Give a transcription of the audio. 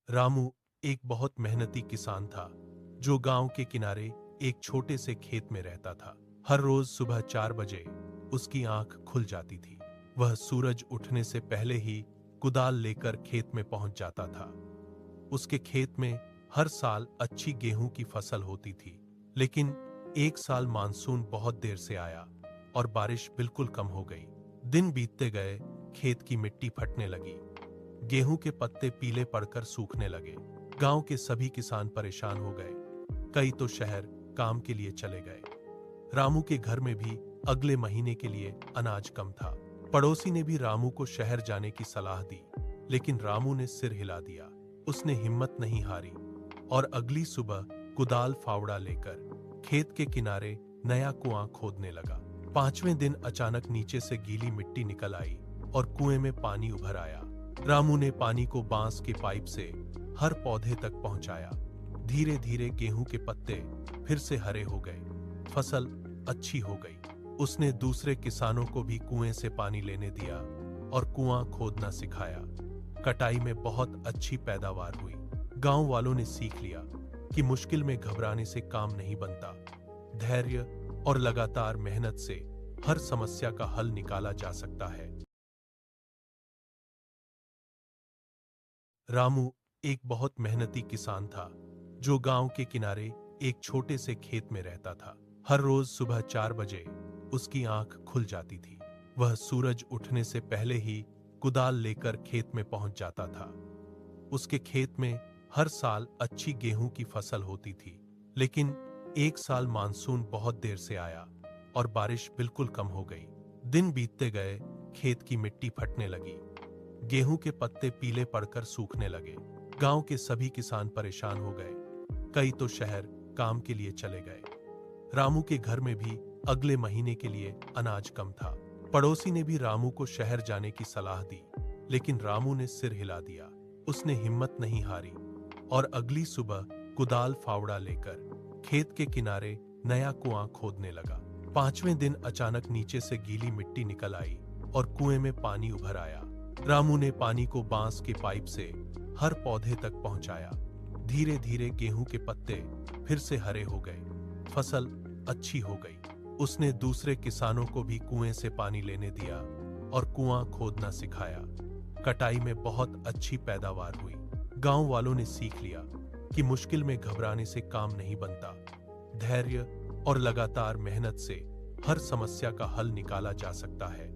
रामू एक बहुत मेहनती किसान था जो गांव के किनारे एक छोटे से खेत में रहता था। हर रोज सुबह 4 बजे उसकी आंख खुल जाती थी। वह सूरज उठने से पहले ही कुदाल लेकर खेत में पहुंच जाता था। उसके खेत में हर साल अच्छी गेहूं की फसल होती थी, लेकिन एक साल मानसून बहुत देर से आया और बारिश बिल्कुल कम हो गई। दिन बीतते गए, खेत की मिट्टी फटने लगी, गेहूं के पत्ते पीले पड़कर सूखने लगे। गांव के सभी किसान परेशान हो गए, कई तो शहर काम के लिए चले गए। रामू के घर में भी अगले महीने के लिए अनाज कम था। पड़ोसी ने भी रामू को शहर जाने की सलाह दी, लेकिन रामू ने सिर हिला दिया। उसने हिम्मत नहीं हारी और अगली सुबह कुदाल फावड़ा लेकर खेत के किनारे नया कुआं खोदने लगा। 5वें दिन अचानक नीचे से गीली मिट्टी निकल आई और कुएं में पानी उभर आया। रामू ने पानी को बांस के पाइप से हर पौधे तक पहुंचाया। धीरे धीरे गेहूं के पत्ते फिर से हरे हो गए, फसल अच्छी हो गई। उसने दूसरे किसानों को भी कुएं से पानी लेने दिया और कुआं खोदना सिखाया। कटाई में बहुत अच्छी पैदावार हुई। गांव वालों ने सीख लिया कि मुश्किल में घबराने से काम नहीं बनता। धैर्य और लगातार मेहनत से हर समस्या का हल निकाला जा सकता है। रामू एक बहुत मेहनती किसान था जो गांव के किनारे एक छोटे से खेत में रहता था। हर रोज सुबह 4 बजे उसकी आंख खुल जाती थी। वह सूरज उठने से पहले ही कुदाल लेकर खेत में पहुंच जाता था। उसके खेत में हर साल अच्छी गेहूं की फसल होती थी, लेकिन एक साल मानसून बहुत देर से आया और बारिश बिल्कुल कम हो गई। दिन बीतते गए, खेत की मिट्टी फटने लगी, गेहूं के पत्ते पीले पड़कर सूखने लगे। गांव के सभी किसान परेशान हो गए, कई तो शहर काम के लिए चले गए। रामू के घर में भी अगले महीने के लिए अनाज कम था। पड़ोसी ने भी रामू को शहर जाने की सलाह दी, लेकिन रामू ने सिर हिला दिया। उसने हिम्मत नहीं हारी और अगली सुबह कुदाल फावड़ा लेकर खेत के किनारे नया कुआं खोदने लगा। 5वें दिन अचानक नीचे से गीली मिट्टी निकल आई और कुएं में पानी उभर आया। रामू ने पानी को बांस के पाइप से हर पौधे तक पहुंचाया। धीरे धीरे गेहूं के पत्ते फिर से हरे हो गए, फसल अच्छी हो गई। उसने दूसरे किसानों को भी कुएं से पानी लेने दिया और कुआं खोदना सिखाया। कटाई में बहुत अच्छी पैदावार हुई। गांव वालों ने सीख लिया कि मुश्किल में घबराने से काम नहीं बनता। धैर्य और लगातार मेहनत से हर समस्या का हल निकाला जा सकता है।